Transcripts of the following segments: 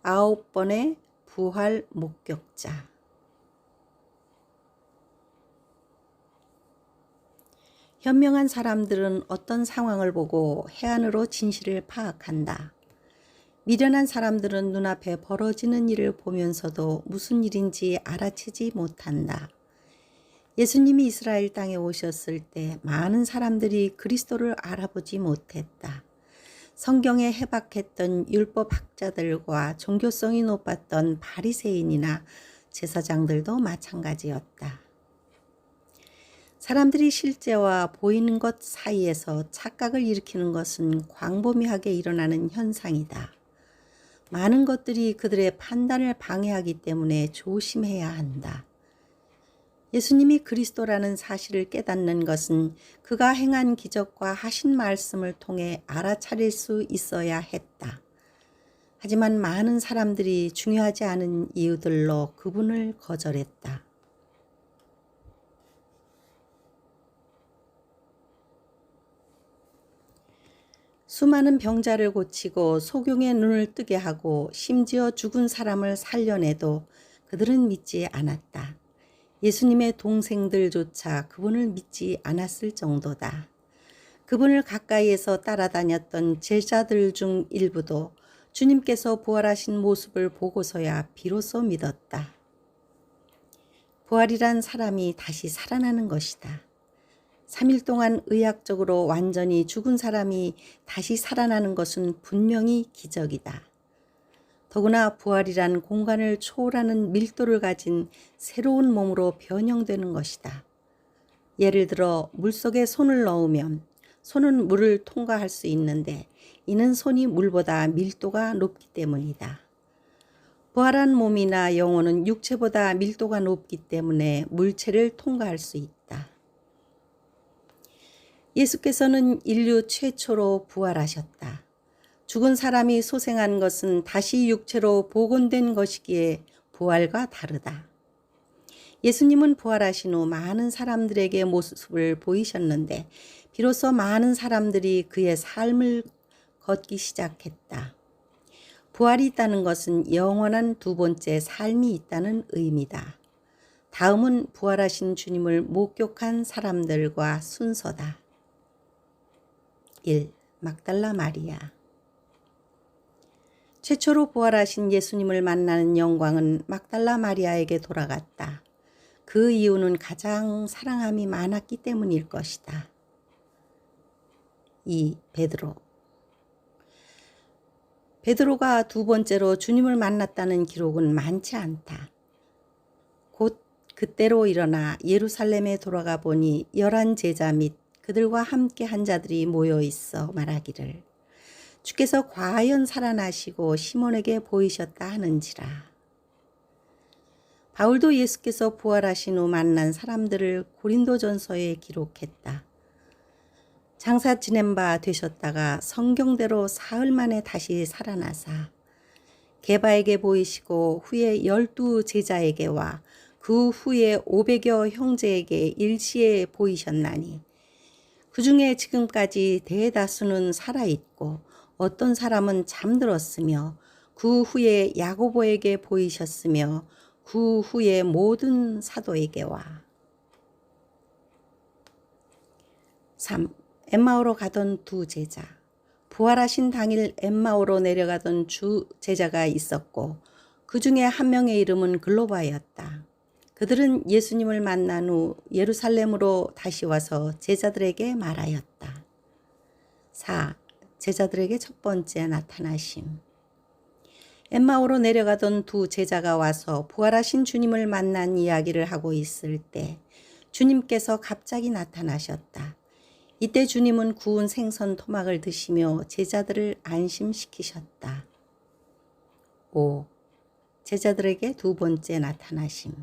9번의 부활 목격자. 현명한 사람들은 어떤 상황을 보고 해안으로 진실을 파악한다. 미련한 사람들은 눈앞에 벌어지는 일을 보면서도 무슨 일인지 알아채지 못한다. 예수님이 이스라엘 땅에 오셨을 때 많은 사람들이 그리스도를 알아보지 못했다. 성경에 해박했던 율법학자들과 종교성이 높았던 바리새인이나 제사장들도 마찬가지였다. 사람들이 실제와 보이는 것 사이에서 착각을 일으키는 것은 광범위하게 일어나는 현상이다. 많은 것들이 그들의 판단을 방해하기 때문에 조심해야 한다. 예수님이 그리스도라는 사실을 깨닫는 것은 그가 행한 기적과 하신 말씀을 통해 알아차릴 수 있어야 했다. 하지만 많은 사람들이 중요하지 않은 이유들로 그분을 거절했다. 수많은 병자를 고치고 소경의 눈을 뜨게 하고 심지어 죽은 사람을 살려내도 그들은 믿지 않았다. 예수님의 동생들조차 그분을 믿지 않았을 정도다. 그분을 가까이에서 따라다녔던 제자들 중 일부도 주님께서 부활하신 모습을 보고서야 비로소 믿었다. 부활이란 사람이 다시 살아나는 것이다. 3일 동안 의학적으로 완전히 죽은 사람이 다시 살아나는 것은 분명히 기적이다. 더구나 부활이란 공간을 초월하는 밀도를 가진 새로운 몸으로 변형되는 것이다. 예를 들어 물속에 손을 넣으면 손은 물을 통과할 수 있는데 이는 손이 물보다 밀도가 높기 때문이다. 부활한 몸이나 영혼은 육체보다 밀도가 높기 때문에 물체를 통과할 수 있다. 예수께서는 인류 최초로 부활하셨다. 죽은 사람이 소생한 것은 다시 육체로 복원된 것이기에 부활과 다르다. 예수님은 부활하신 후 많은 사람들에게 모습을 보이셨는데 비로소 많은 사람들이 그의 삶을 걷기 시작했다. 부활이 있다는 것은 영원한 두 번째 삶이 있다는 의미다. 다음은 부활하신 주님을 목격한 사람들과 순서다. 1. 막달라 마리아. 최초로 부활하신 예수님을 만나는 영광은 막달라 마리아에게 돌아갔다. 그 이유는 가장 사랑함이 많았기 때문일 것이다. 2. 베드로. 베드로가 두 번째로 주님을 만났다는 기록은 많지 않다. 곧 그때로 일어나 예루살렘에 돌아가 보니 11 제자 및 그들과 함께 한 자들이 모여 있어 말하기를 주께서 과연 살아나시고 시몬에게 보이셨다 하는지라. 바울도 예수께서 부활하신 후 만난 사람들을 고린도전서에 기록했다. 장사 지낸 바 되셨다가 성경대로 사흘 만에 다시 살아나사 게바에게 보이시고 후에 12 제자에게와 그 후에 500여 형제에게 일시에 보이셨나니 그 중에 지금까지 대다수는 살아있고 어떤 사람은 잠들었으며 그 후에 야고보에게 보이셨으며 그 후에 모든 사도에게와. 3. 엠마오로 가던 두 제자. 부활하신 당일 엠마오로 내려가던 주 제자가 있었고 그 중에 한 명의 이름은 글로바였다. 그들은 예수님을 만난 후 예루살렘으로 다시 와서 제자들에게 말하였다. 4. 제자들에게 첫 번째 나타나심. 엠마오로 내려가던 두 제자가 와서 부활하신 주님을 만난 이야기를 하고 있을 때 주님께서 갑자기 나타나셨다. 이때 주님은 구운 생선 토막을 드시며 제자들을 안심시키셨다. 5. 제자들에게 두 번째 나타나심.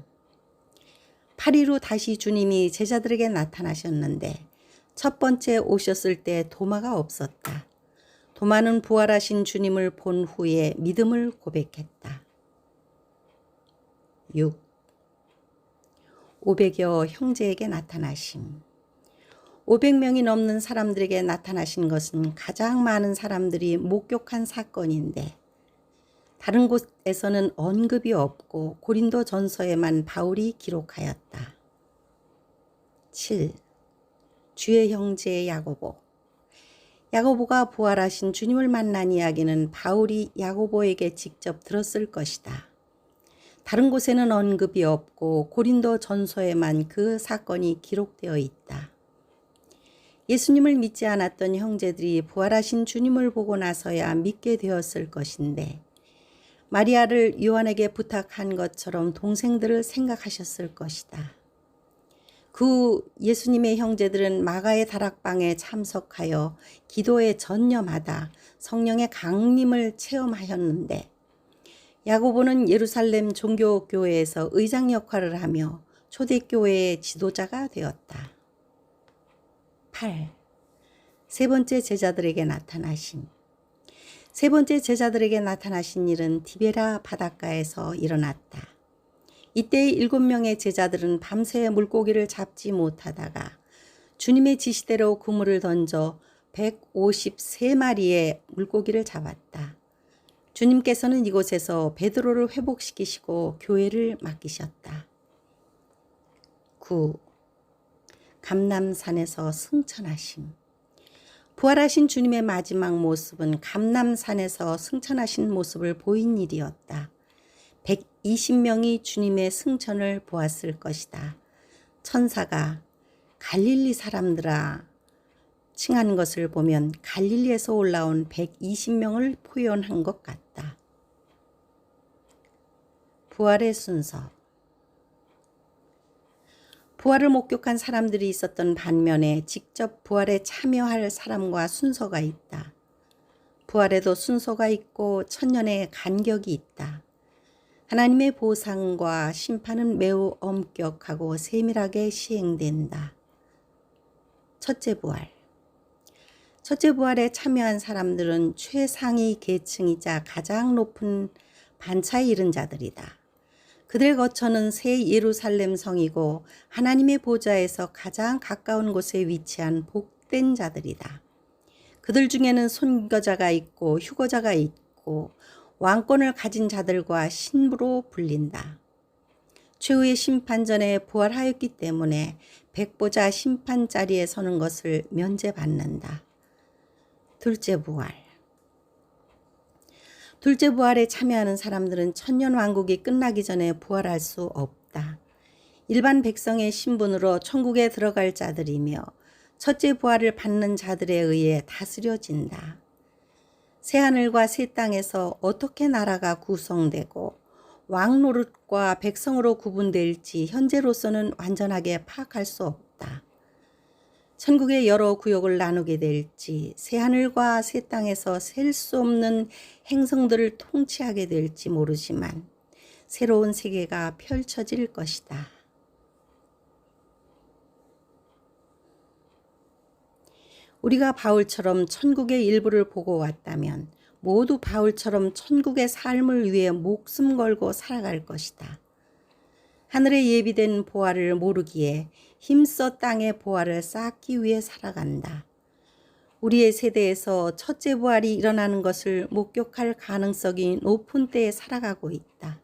8일 후 다시 주님이 제자들에게 나타나셨는데 첫 번째 오셨을 때 도마가 없었다. 도마는 부활하신 주님을 본 후에 믿음을 고백했다. 6. 500여 형제에게 나타나심. 500명이 넘는 사람들에게 나타나신 것은 가장 많은 사람들이 목격한 사건인데 다른 곳에서는 언급이 없고 고린도 전서에만 바울이 기록하였다. 7. 주의 형제 야고보. 야고보가 부활하신 주님을 만난 이야기는 바울이 야고보에게 직접 들었을 것이다. 다른 곳에는 언급이 없고 고린도 전서에만 그 사건이 기록되어 있다. 예수님을 믿지 않았던 형제들이 부활하신 주님을 보고 나서야 믿게 되었을 것인데 마리아를 요한에게 부탁한 것처럼 동생들을 생각하셨을 것이다. 그 예수님의 형제들은 마가의 다락방에 참석하여 기도에 전념하다 성령의 강림을 체험하였는데 야고보는 예루살렘 종교교회에서 의장 역할을 하며 초대교회의 지도자가 되었다. 8. 세 번째 제자들에게 나타나심. 세 번째 제자들에게 나타나신 일은 디베라 바닷가에서 일어났다. 이때 7명의 제자들은 밤새 물고기를 잡지 못하다가 주님의 지시대로 그물을 던져 153마리의 물고기를 잡았다. 주님께서는 이곳에서 베드로를 회복시키시고 교회를 맡기셨다. 9. 감람산에서 승천하심. 부활하신 주님의 마지막 모습은 감람산에서 승천하신 모습을 보인 일이었다. 120명이 주님의 승천을 보았을 것이다. 천사가 갈릴리 사람들아 칭한 것을 보면 갈릴리에서 올라온 120명을 표현한 것 같다. 부활의 순서. 부활을 목격한 사람들이 있었던 반면에 직접 부활에 참여할 사람과 순서가 있다. 부활에도 순서가 있고 천년의 간격이 있다. 하나님의 보상과 심판은 매우 엄격하고 세밀하게 시행된다. 첫째 부활. 첫째 부활에 참여한 사람들은 최상위 계층이자 가장 높은 반차에 이른 자들이다. 그들 거처는 새 예루살렘 성이고 하나님의 보좌에서 가장 가까운 곳에 위치한 복된 자들이다. 그들 중에는 선교자가 있고 휴거자가 있고 왕권을 가진 자들과 신부로 불린다. 최후의 심판 전에 부활하였기 때문에 백보자 심판 자리에 서는 것을 면제받는다. 둘째 부활. 둘째 부활에 참여하는 사람들은 천년 왕국이 끝나기 전에 부활할 수 없다. 일반 백성의 신분으로 천국에 들어갈 자들이며 첫째 부활을 받는 자들에 의해 다스려진다. 새하늘과 새 땅에서 어떻게 나라가 구성되고 왕 노릇과 백성으로 구분될지 현재로서는 완전하게 파악할 수 없다. 천국의 여러 구역을 나누게 될지 새하늘과 새 땅에서 셀 수 없는 행성들을 통치하게 될지 모르지만 새로운 세계가 펼쳐질 것이다. 우리가 바울처럼 천국의 일부를 보고 왔다면 모두 바울처럼 천국의 삶을 위해 목숨 걸고 살아갈 것이다. 하늘에 예비된 보화를 모르기에 힘써 땅의 보화를 쌓기 위해 살아간다. 우리의 세대에서 첫째 부활이 일어나는 것을 목격할 가능성이 높은 때에 살아가고 있다.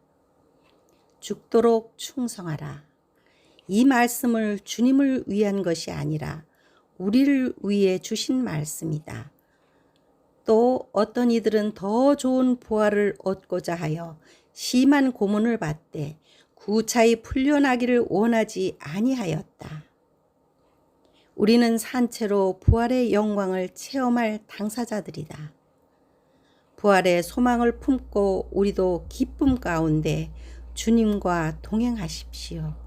죽도록 충성하라. 이 말씀을 주님을 위한 것이 아니라 우리를 위해 주신 말씀이다. 또 어떤 이들은 더 좋은 부활을 얻고자 하여 심한 고문을 받되 구차히 풀려나기를 원하지 아니하였다. 우리는 산채로 부활의 영광을 체험할 당사자들이다. 부활의 소망을 품고 우리도 기쁨 가운데 주님과 동행하십시오.